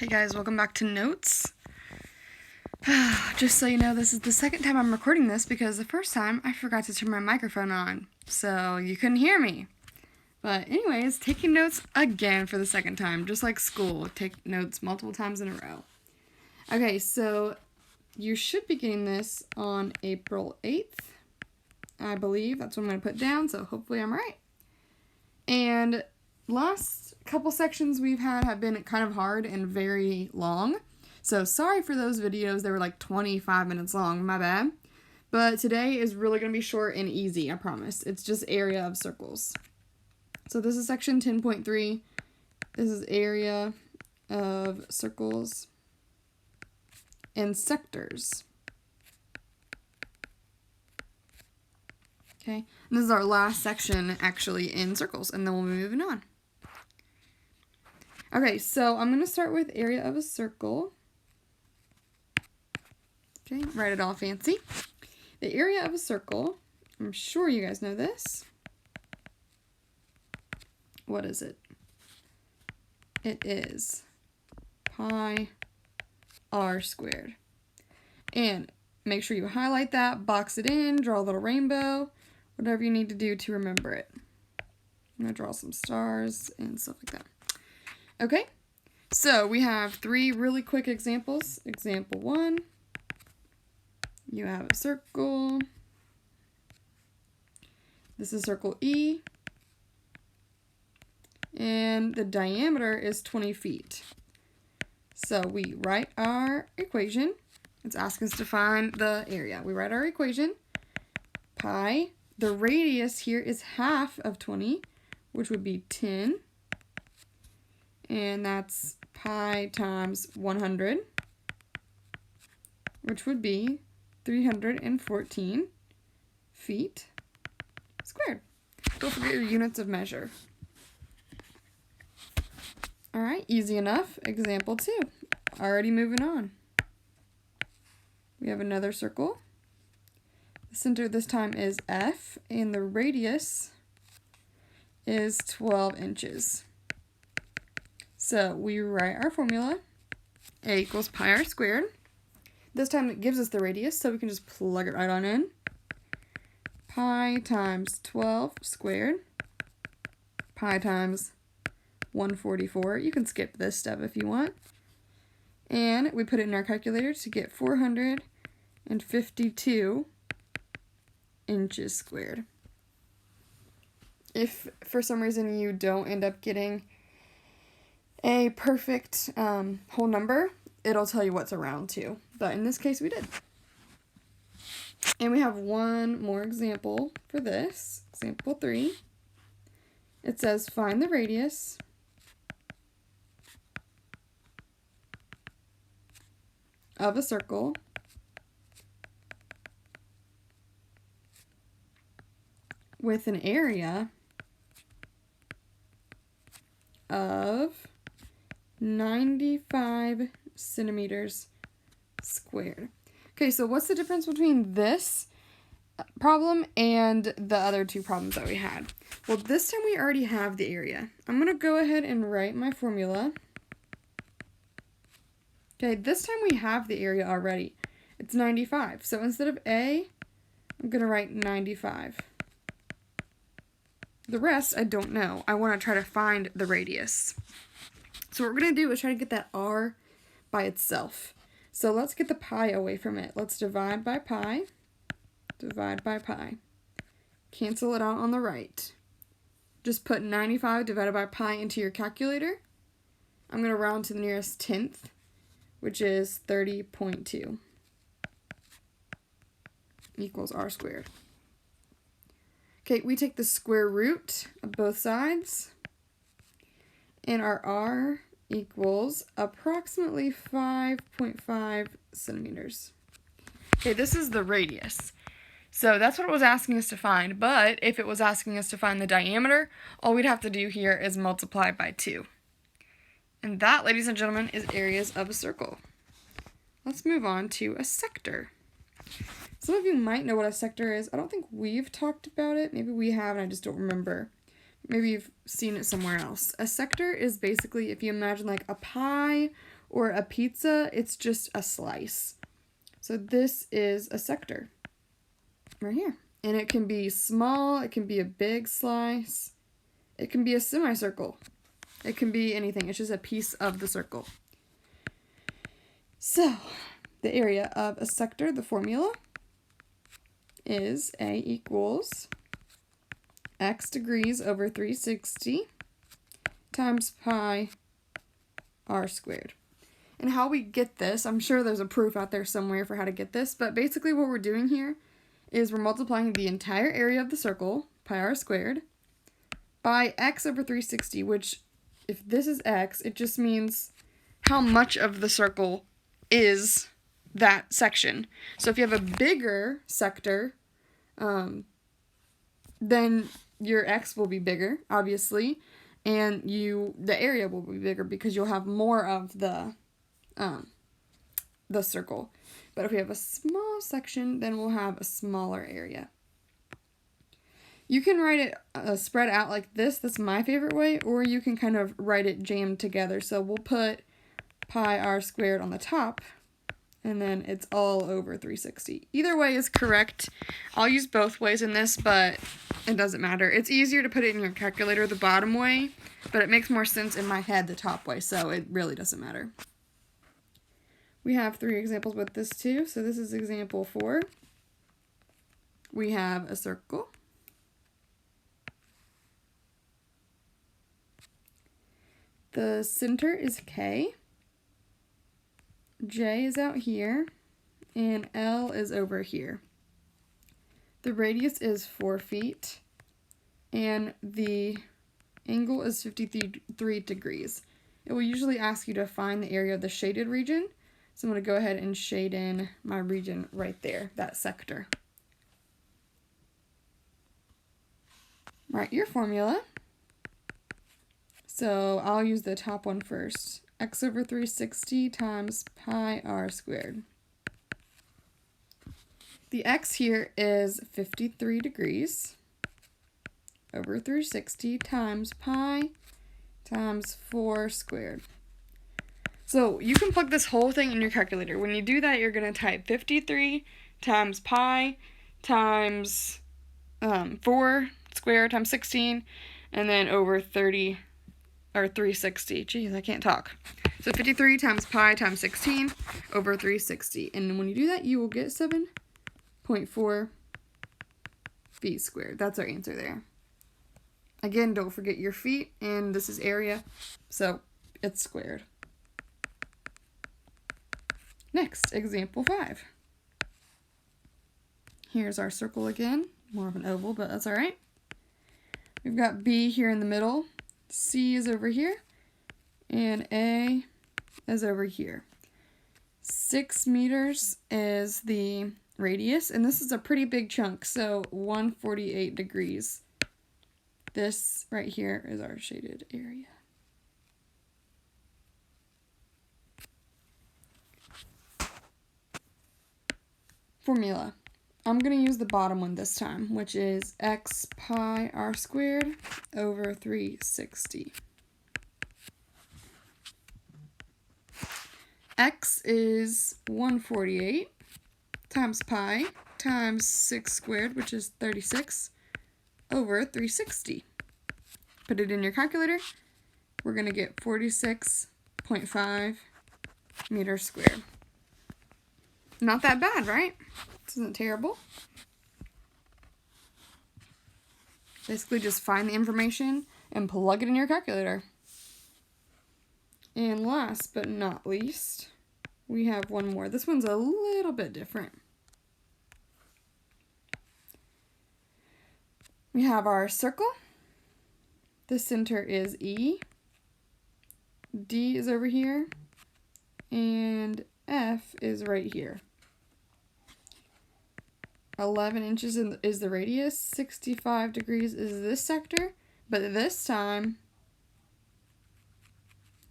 Hey guys, welcome back to Notes. Just so you know, this is the second time I'm recording this because the first time I forgot to turn my microphone on, so you couldn't hear me. But anyways, taking notes again for the second time, just like school, take notes multiple times in a row. Okay, so you should be getting this on April 8th, I believe. That's what I'm going to put down, so hopefully I'm right. And last couple sections we've had have been kind of hard and very long. So sorry for those videos. They were like 25 minutes long. My bad. But today is really going to be short and easy, I promise. It's just area of circles. So this is section 10.3. This is area of circles and sectors. Okay, and this is our last section actually in circles, and then we'll be moving on. Okay, so I'm going to start with area of a circle. Okay, write it all fancy. The area of a circle, I'm sure you guys know this. What is it? It is pi r squared. And make sure you highlight that, box it in, draw a little rainbow, whatever you need to do to remember it. I'm going to draw some stars and stuff like that. Okay, so we have three really quick examples. Example 1, you have a circle. This is circle E. And the diameter is 20 feet. So we write our equation. It's asking us to find the area. We write our equation. Pi. The radius here is half of 20, which would be 10. And that's pi times 100, which would be 314 feet squared. Don't forget your units of measure. All right, easy enough. Example 2. Already moving on. We have another circle. The center this time is F, and the radius is 12 inches. So we write our formula, A equals pi r squared. This time it gives us the radius, so we can just plug it right on in. Pi times 12 squared. Pi times 144. You can skip this step if you want. And we put it in our calculator to get 452 inches squared. If for some reason you don't end up getting a perfect whole number, it'll tell you what's around to. But in this case, we did. And we have one more example for this. Example 3. It says find the radius of a circle with an area of 95 centimeters squared. Okay, so what's the difference between this problem and the other two problems that we had? Well, this time we already have the area. I'm going to go ahead and write my formula. Okay, this time we have the area already. It's 95. So instead of A, I'm going to write 95. The rest, I don't know. I want to try to find the radius. So what we're going to do is try to get that r by itself. So let's get the pi away from it. Let's divide by pi. Divide by pi. Cancel it out on the right. Just put 95 divided by pi into your calculator. I'm going to round to the nearest tenth, which is 30.2 equals r squared. Okay, we take the square root of both sides, and our r equals approximately 5.5 centimeters. Okay, this is the radius. So that's what it was asking us to find, but if it was asking us to find the diameter, all we'd have to do here is multiply by 2. And that, ladies and gentlemen, is areas of a circle. Let's move on to a sector. Some of you might know what a sector is. I don't think we've talked about it. Maybe we have and I just don't remember. Maybe you've seen it somewhere else. A sector is basically, if you imagine like a pie or a pizza, it's just a slice. So this is a sector right here. And it can be small, it can be a big slice, it can be a semicircle. It can be anything. It's just a piece of the circle. So, the area of a sector, the formula is A equals x degrees over 360 times pi r squared. And how we get this, I'm sure there's a proof out there somewhere for how to get this, but basically what we're doing here is we're multiplying the entire area of the circle, pi r squared, by x over 360, which if this is x, it just means how much of the circle is that section. So if you have a bigger sector, then your x will be bigger, obviously, and the area will be bigger because you'll have more of the circle. But if we have a small section, then we'll have a smaller area. You can write it spread out like this. That's my favorite way. Or you can kind of write it jammed together. So we'll put pi r squared on the top. And then it's all over 360. Either way is correct. I'll use both ways in this, but it doesn't matter. It's easier to put it in your calculator the bottom way. But it makes more sense in my head the top way. So it really doesn't matter. We have 3 examples with this too. So this is example 4. We have a circle. The center is K, J is out here, and L is over here. The radius is 4 feet, and the angle is 53 degrees. It will usually ask you to find the area of the shaded region, so I'm going to go ahead and shade in my region right there, that sector. Write your formula. So I'll use the top one first. X over 360 times pi r squared. The x here is 53 degrees over 360 times pi times 4 squared. So you can plug this whole thing in your calculator. When you do that, you're going to type 53 times pi times 4 squared times 16, and then over 30 or 360. Jeez, I can't talk. So 53 times pi times 16 over 360. And when you do that, you will get 7.4 feet squared. That's our answer there. Again, don't forget your feet, and this is area, so it's squared. Next, example 5. Here's our circle again. More of an oval, but that's all right. We've got B here in the middle. C is over here, and A is over here. 6 meters is the radius, and this is a pretty big chunk, so 148 degrees. This right here is our shaded area. Formula. I'm going to use the bottom one this time, which is x pi r squared over 360. X is 148 times pi times 6 squared, which is 36, over 360. Put it in your calculator. We're going to get 46.5 meters squared. Not that bad, right? This isn't terrible. Basically just find the information and plug it in your calculator. And last but not least, we have one more. This one's a little bit different. We have our circle. The center is E. D is over here. And F is right here. 11 inches is the radius. 65 degrees is this sector. But this time,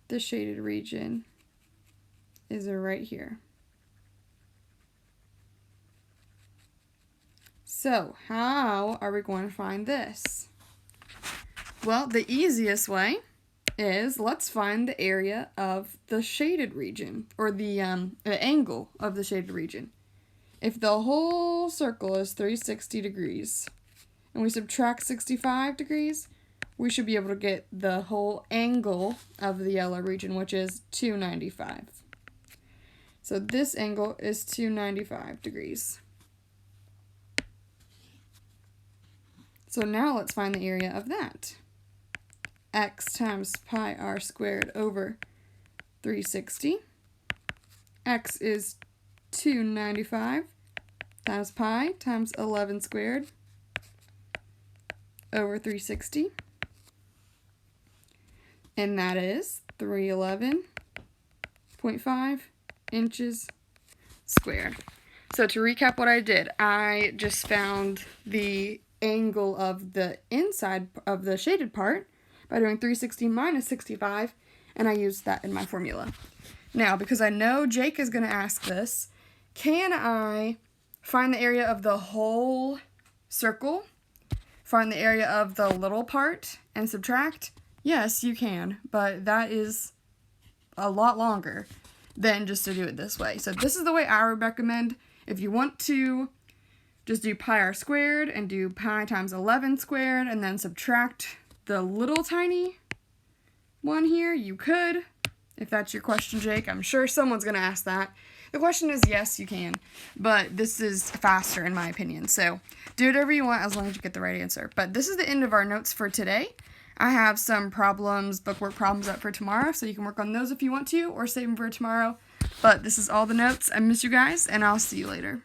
the shaded region is right here. So, how are we going to find this? Well, the easiest way is, let's find the area of the shaded region, or the angle of the shaded region. If the whole circle is 360 degrees, and we subtract 65 degrees, we should be able to get the whole angle of the yellow region, which is 295. So this angle is 295 degrees. So now let's find the area of that. X times pi r squared over 360. X is 295 times pi times 11 squared over 360. And that is 311.5 inches squared. So to recap what I did, I just found the angle of the inside of the shaded part by doing 360 minus 65, and I used that in my formula. Now, because I know Jake is going to ask this, can I find the area of the whole circle, find the area of the little part, and subtract? Yes, you can, but that is a lot longer than just to do it this way. So this is the way I would recommend. If you want to just do pi r squared and do pi times 11 squared and then subtract the little tiny one here, you could. If that's your question, Jake, I'm sure someone's going to ask that. The question is yes, you can, but this is faster in my opinion. So do whatever you want as long as you get the right answer. But this is the end of our notes for today. I have some bookwork problems up for tomorrow, so you can work on those if you want to, or save them for tomorrow. But this is all the notes. I miss you guys, and I'll see you later.